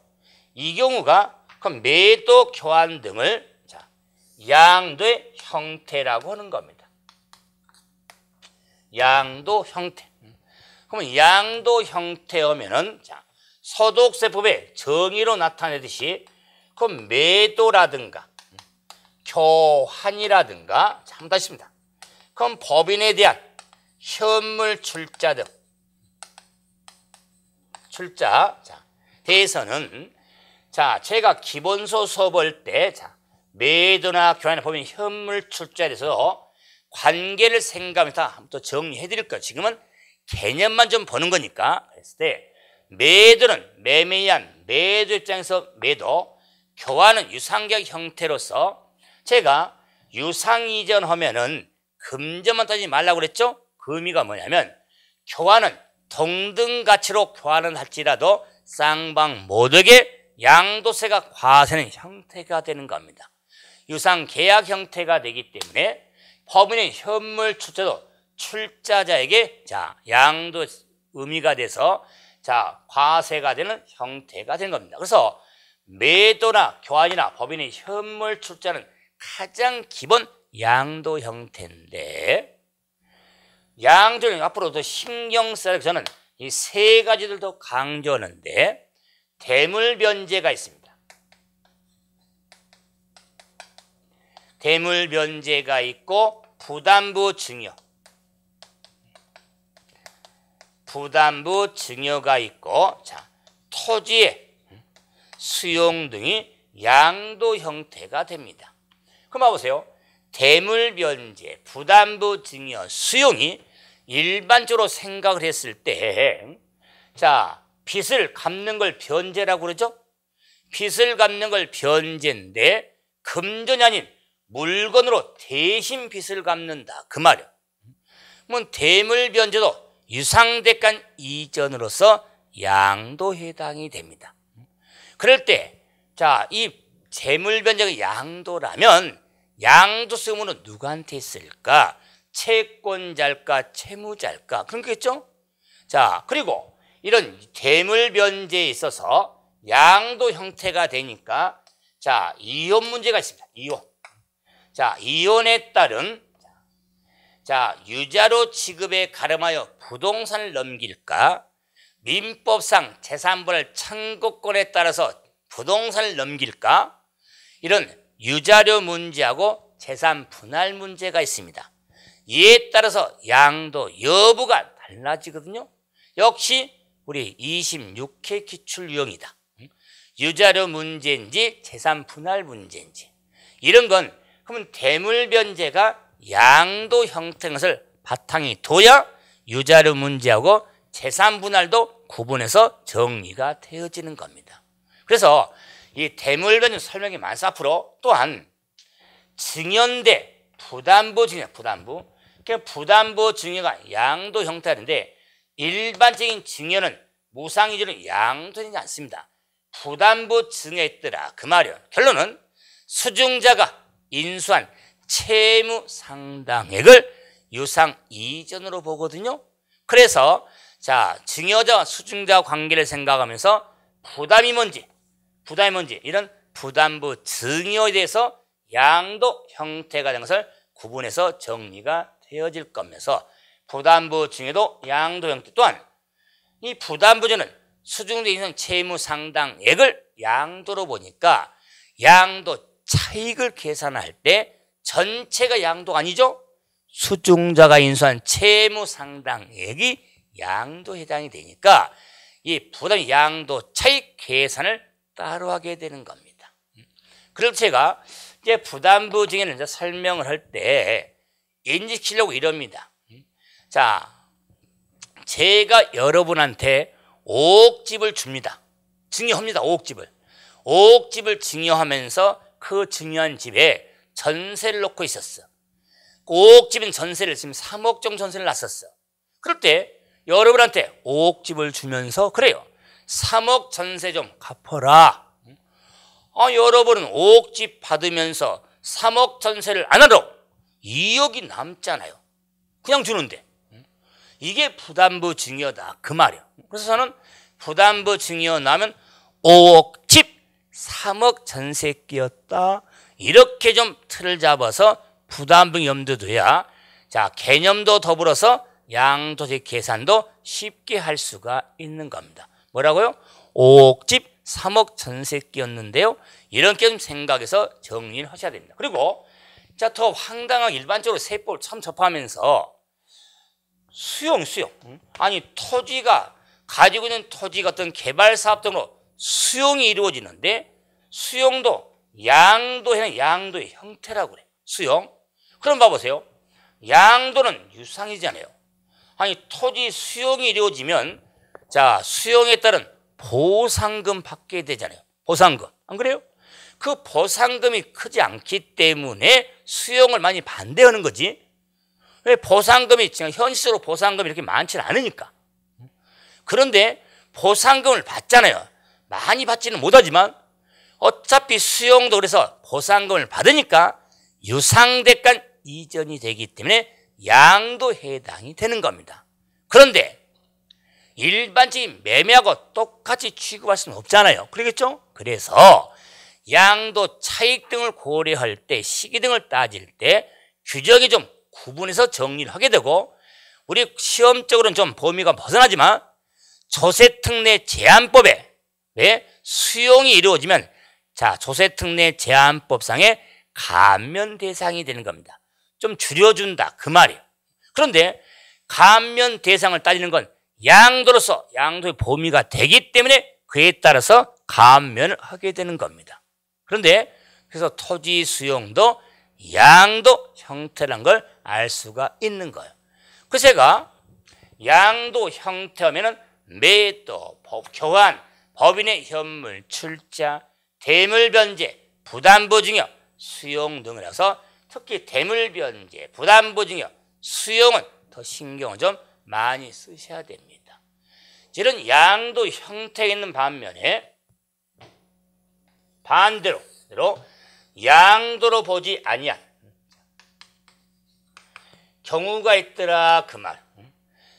이 경우가 그럼 매도, 교환 등을 양도의 형태라고 하는 겁니다. 양도 형태. 그러면 양도 형태하면은 소득세법의 정의로 나타내듯이 그럼 매도라든가 교환이라든가 잘못하십니다. 그럼 법인에 대한 현물 출자 등 대해서는 제가 기본서 수업할 때 매도나 교환의 법인 현물 출자에 대해서 관계를 생각하면서 한번 또 정리해 드릴 거예요. 지금은 개념만 좀 보는 거니까. 그랬을 때 매도는 매매한 매도 입장에서 매도, 교환은 유상계약 형태로서 제가 유상이전하면은 금전만 따지지 말라고 그랬죠. 그 의미가 뭐냐면 교환은 동등 가치로 교환을 할지라도 쌍방 모두에게 양도세가 과세는 형태가 되는 겁니다. 유상계약 형태가 되기 때문에 법인의 현물 출자도 출자자에게 양도 의미가 돼서 과세가 되는 형태가 된 겁니다. 그래서 매도나 교환이나 법인의 현물 출자는 가장 기본 양도 형태인데, 양도는 앞으로 더 신경 써야 저는 이 세 가지를 더 강조하는데, 대물 변제가 있습니다. 대물 변제가 있고 부담부 증여. 부담부 증여가 있고, 자, 토지의 수용 등이 양도 형태가 됩니다. 그럼 봐보세요. 대물 변제, 부담부 증여, 수용이 일반적으로 생각을 했을 때, 자, 빚을 갚는 걸 변제라고 그러죠? 빚을 갚는 걸 변제인데 금전이 아닌 물건으로 대신 빚을 갚는다. 그 말이야. 뭐 대물 변제도 유상대간 이전으로서 양도 해당이 됩니다. 그럴 때, 자, 이 재물 변제가 양도라면 양도세 의무는 누구한테 있을까? 채권자일까? 채무자일까? 그런 거겠죠? 자, 그리고 이런 대물 변제에 있어서 양도 형태가 되니까, 자, 이혼 문제가 있습니다. 이혼. 자, 이혼에 따른, 자, 유자료 지급에 가름하여 부동산을 넘길까? 민법상 재산분할 청구권에 따라서 부동산을 넘길까? 이런 유자료 문제하고 재산 분할 문제가 있습니다. 이에 따라서 양도 여부가 달라지거든요. 역시 우리 26회 기출 유형이다. 유자료 문제인지 재산 분할 문제인지 이런 건 그러면 대물 변제가 양도 형태인 것을 바탕이 둬야 유자료 문제하고 재산 분할도 구분해서 정리가 되어지는 겁니다. 그래서 이 대물 변제 설명이 많아서 앞으로 또한 증여인데 부담부 증여, 부담부. 그러니까 부담부 증여가 양도 형태인데 일반적인 증여는 무상이주는 양도되지 않습니다. 부담부 증여했더라. 그 말이에요. 결론은 수증자가 인수한 채무 상당액을 유상 이전으로 보거든요. 그래서 자, 증여자와 수증자 관계를 생각하면서 부담이 뭔지 이런 부담부 증여에 대해서 양도 형태가 된 것을 구분해서 정리가 되어질 거면서 부담부 증여도 양도 형태 또한 이 부담부 증여는 수증자에 있는 채무 상당액을 양도로 보니까 양도 차익을 계산할 때 전체가 양도가 아니죠. 수증자가 인수한 채무 상당액이 양도 해당이 되니까 이 부담 양도 차익 계산을 따로 하게 되는 겁니다. 그래서 제가 이제 부담부 증여를 이제 설명을 할 때 인지시키려고 이럽니다. 자, 제가 여러분한테 5억 집을 줍니다. 증여합니다. 5억 집을. 5억 집을 증여하면서 그 증여한 집에 전세를 놓고 있었어. 5억 집인 전세를 지금 3억 정도 전세를 놨었어. 그럴 때 여러분한테 5억 집을 주면서 그래요. 3억 전세 좀 갚아라. 여러분은 5억 집 받으면서 3억 전세를 안 하도록 2억이 남잖아요. 그냥 주는데. 이게 부담부 증여다. 그 말이에요. 그래서 저는 부담부 증여 나면 5억 집 3억 전세 끼었다. 이렇게 좀 틀을 잡아서 부담부 염두둬야 자, 개념도 더불어서 양도세 계산도 쉽게 할 수가 있는 겁니다. 뭐라고요? 5억 집 3억 전세 끼었는데요. 이렇게 좀 생각해서 정리를 하셔야 됩니다. 그리고 자, 더 황당하게 일반적으로 세법을 처음 접하면서 수용. 아니, 토지가 가지고 있는 토지가 어떤 개발 사업 등으로 수용이 이루어지는데 수용도 양도의 형태라고 그래요. 수용. 그럼 봐보세요. 양도는 유상이잖아요. 아니, 토지 수용이 이루어지면 자, 수용에 따른 보상금 받게 되잖아요. 보상금. 안 그래요? 그 보상금이 크지 않기 때문에 수용을 많이 반대하는 거지. 왜? 보상금이 지금 현실적으로 보상금이 이렇게 많지는 않으니까. 그런데 보상금을 받잖아요. 많이 받지는 못하지만 어차피 수용도 그래서 보상금을 받으니까 유상대간 이전이 되기 때문에 양도 해당이 되는 겁니다. 그런데 일반적인 매매하고 똑같이 취급할 수는 없잖아요. 그러겠죠? 그래서 양도 차익 등을 고려할 때 시기 등을 따질 때 규정이 좀 구분해서 정리를 하게 되고 우리 시험적으로는 좀 범위가 벗어나지만 조세특례 제한법에 왜 수용이 이루어지면 자, 조세특례 제한법상의 감면 대상이 되는 겁니다. 좀 줄여준다 그 말이에요. 그런데 감면 대상을 따지는 건 양도로서 양도의 범위가 되기 때문에 그에 따라서 감면을 하게 되는 겁니다. 그런데 그래서 토지 수용도 양도 형태란 걸 알 수가 있는 거예요. 그래서 제가 양도 형태하면은 매도, 교환, 법인의 현물 출자, 대물변제, 부담보증여, 수용 등을 해서 특히 대물변제, 부담보증여, 수용은 더 신경을 좀 많이 쓰셔야 됩니다. 이런 양도 형태가 있는 반면에 반대로 양도로 보지 아니한 경우가 있더라 그 말.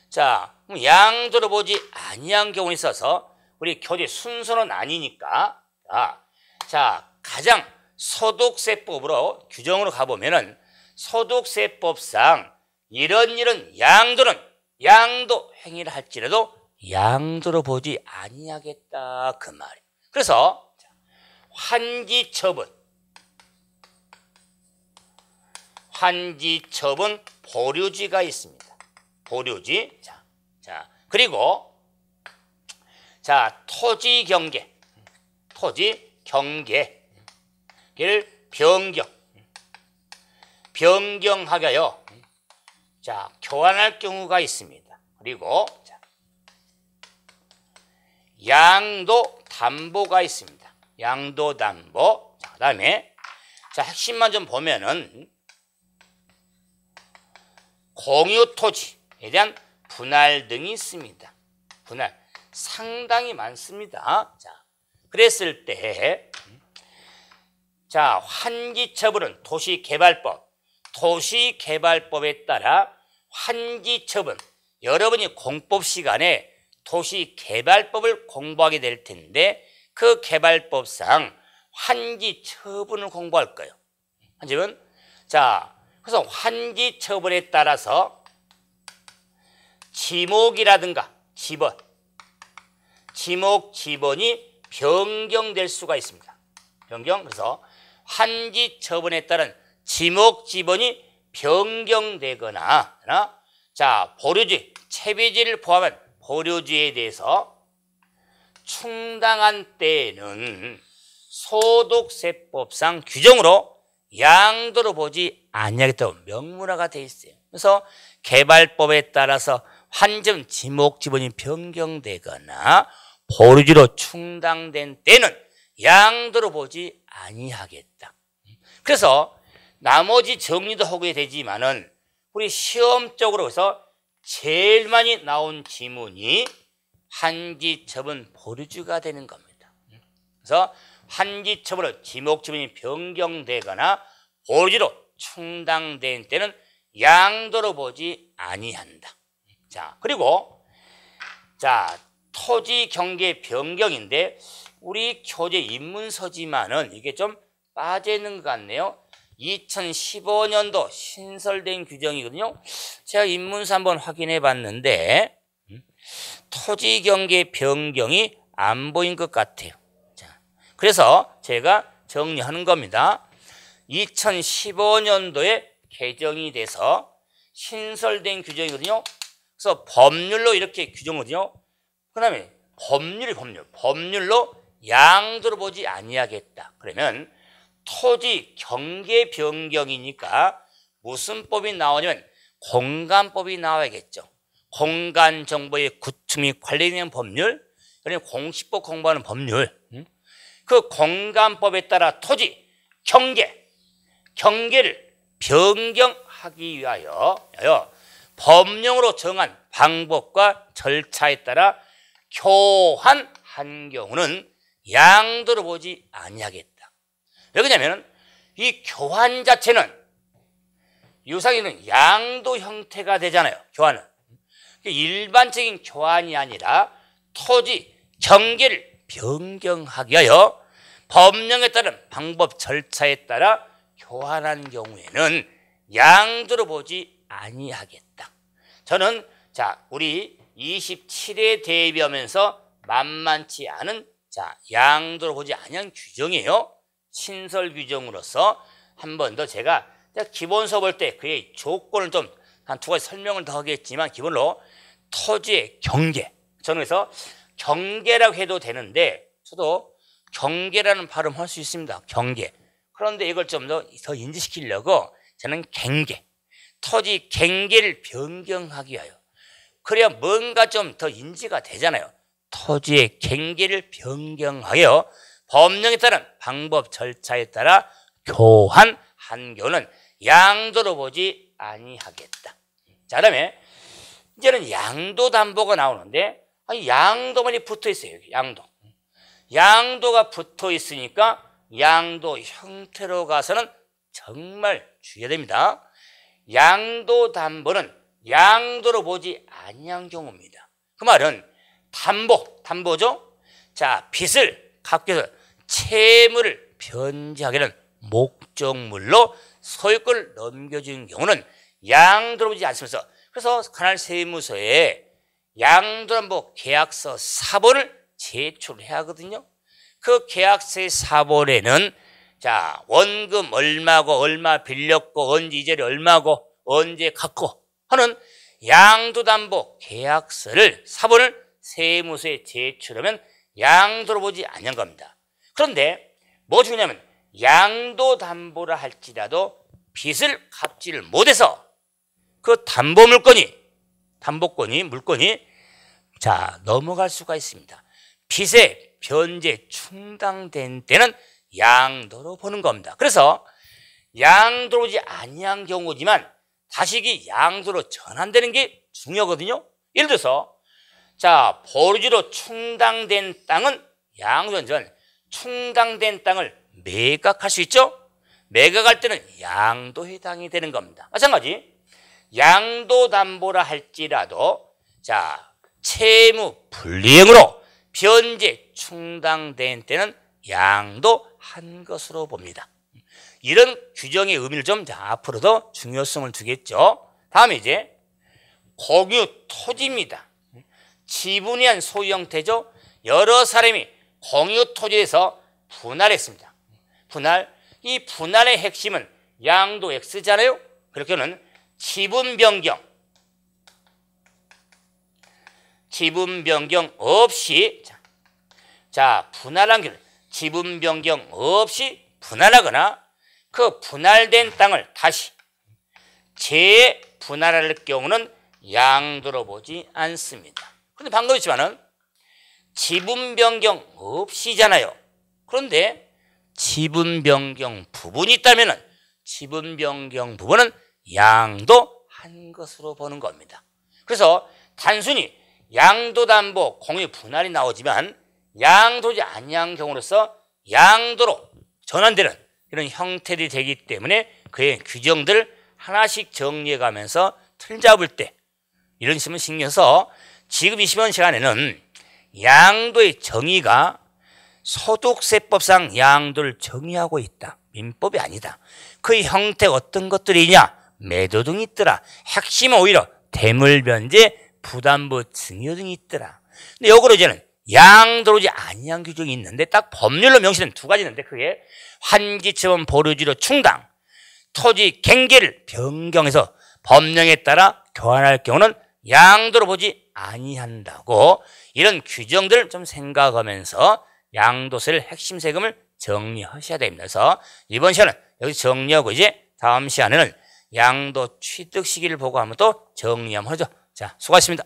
자, 양도로 보지 아니한 경우에 있어서 우리 교재 순서는 아니니까 자, 가장 소득세법으로 규정으로 가보면은 소득세법상 이런 양도는 양도 행위를 할지라도 양도로 보지 아니하겠다 그 말이에요. 그래서 환지처분 보류지가 있습니다. 보류지. 자, 그리고 자, 토지 경계를 변경하게 하여 자, 교환할 경우가 있습니다. 그리고 자, 양도 담보가 있습니다. 양도 담보. 자, 그다음에 자, 핵심만 좀 보면은 공유 토지에 대한 분할 등이 있습니다. 분할 상당히 많습니다. 자, 그랬을 때 자, 환지처분은 도시개발법에 따라 환지처분 여러분이 공법 시간에 도시개발법을 공부하게 될 텐데 그 개발법상 환지처분을 공부할 거예요. 환지처분. 자, 그래서 환지처분에 따라서 지목이라든가 지번이 변경될 수가 있습니다. 그래서 환지처분에 따른 지목지번이 변경되거나 자, 보류지, 채비지를 포함한 보류지에 대해서 충당한 때에는 소득세법상 규정으로 양도로 보지 아니하겠다고 명문화가 되어 있어요. 그래서 개발법에 따라서 환점 지목지번이 변경되거나 보류지로 충당된 때는 양도로 보지 아니하겠다. 그래서 나머지 정리도 하게 되지만은 우리 시험적으로 해서 제일 많이 나온 지문이 환지처분 보류지가 되는 겁니다. 그래서 환지처분으로 지목지분이 변경되거나 보류지로 충당된 때는 양도로 보지 아니한다. 자, 그리고 자, 토지 경계 변경인데 우리 교재 입문서지만은 이게 좀 빠져 있는 것 같네요. 2015년도 신설된 규정이거든요. 제가 입문서 한번 확인해 봤는데 토지 경계 변경이 안 보인 것 같아요. 자, 그래서 제가 정리하는 겁니다. 2015년도에 개정이 돼서 신설된 규정이거든요. 그래서 법률로 이렇게 규정이거든요. 그 다음에 법률로 양도로 보지 아니하겠다. 그러면 토지 경계 변경이니까 무슨 법이 나오냐면 공간법이 나와야겠죠. 공간정보의 구축 및 관리에 대한 법률, 그러니까 공시법 공부하는 법률. 그 공간법에 따라 토지 경계를 변경하기 위하여 법령으로 정한 방법과 절차에 따라 교환한 경우는 양도로 보지 아니하겠다. 왜 그러냐면 이 교환 자체는 유상에는 양도 형태가 되잖아요. 교환은 일반적인 교환이 아니라 토지 경계를 변경하기 위하여 법령에 따른 방법 절차에 따라 교환한 경우에는 양도로 보지 아니하겠다. 저는 자, 우리 27회 대비하면서 만만치 않은 자, 양도로 보지 아니한 규정이에요. 신설 규정으로서 한 번 더 제가 기본서 볼 때 그의 조건을 좀 한 두 가지 설명을 더 하겠지만 기본으로 토지의 경계. 저는 그래서 경계라고 해도 되는데 저도 경계라는 발음할 수 있습니다. 경계. 그런데 이걸 좀 더 인지시키려고 저는 갱계. 토지 갱계를 변경하기 위하여. 그래야 뭔가 좀 더 인지가 되잖아요. 토지의 갱계를 변경하여 법령에 따른 방법 절차에 따라 교환한 경우는 양도로 보지 아니하겠다. 자, 그다음에 이제는 양도담보가 나오는데 양도만이 붙어 있어요. 여기 양도. 양도가 붙어 있으니까 양도 형태로 가서는 정말 주의해야 됩니다. 양도담보는 양도로 보지 아니한 경우입니다. 그 말은 담보죠. 자, 빚을 갚기 위해서 채무를 변제하기는 목적물로 소유권을 넘겨준 경우는 양도로 보지 않습니다. 그래서 관할 세무서에 양도담보 계약서 사본을 제출해야 하거든요. 그 계약서의 사본에는 자, 원금 얼마고 얼마 빌렸고 언제 이자리 얼마고 언제 갚고 하는 양도담보 계약서를 사본을 세무서에 제출하면 양도로 보지 않는 겁니다. 그런데 뭐 중요하면 양도담보라 할지라도 빚을 갚지를 못해서 그 물건이 자, 넘어갈 수가 있습니다. 빚의 변제 충당된 때는 양도로 보는 겁니다. 그래서 양도로 보지 아니한 경우지만 다시 양도로 전환되는 게 중요하거든요. 예를 들어서 자, 보류지로 충당된 땅은 양도 전 충당된 땅을 매각할 수 있죠. 매각할 때는 양도에 해당이 되는 겁니다. 마찬가지 양도담보라 할지라도 자, 채무 불이행으로 변제 충당된 때는 양도한 것으로 봅니다. 이런 규정의 의미를 좀 앞으로도 중요성을 두겠죠. 다음에 이제 공유 토지입니다. 지분이 한 소유 형태죠. 여러 사람이 공유 토지에서 분할했습니다. 이 분할의 핵심은 양도 X잖아요. 그렇게는 지분 변경 없이 자, 분할한 경우 지분 변경 없이 분할하거나 그 분할된 땅을 다시 재분할할 경우는 양도로 보지 않습니다. 그런데 방금 했지만은 지분 변경 없이잖아요. 그런데 지분 변경 부분이 있다면은 지분 변경 부분은 양도한 것으로 보는 겁니다. 그래서 단순히 양도담보 공유 분할이 나오지만 양도지 아니한 경우로서 양도로 전환되는 이런 형태들이 되기 때문에 그의 규정들을 하나씩 정리해 가면서 틀 잡을 때 이런 식으로 신경 써서 지금 이 시간에는 양도의 정의가 소득세법상 양도를 정의하고 있다. 민법이 아니다. 그 형태가 어떤 것들이냐? 매도 등이 있더라. 핵심은 오히려 대물변제, 부담부 증여 등이 있더라. 근데 역으로 이제는 양도로 오지 아니한 규정이 있는데 딱 법률로 명시된 두 가지 있는데 그게 환기처분 보류지로 충당, 토지 갱계를 변경해서 법령에 따라 교환할 경우는 양도로 보지 아니한다고 이런 규정들을 좀 생각하면서 양도세를 핵심 세금을 정리하셔야 됩니다. 그래서 이번 시간은 여기서 정리하고 이제 다음 시간에는 양도 취득 시기를 보고 한번 또 정리 한번 하죠. 자, 수고하셨습니다.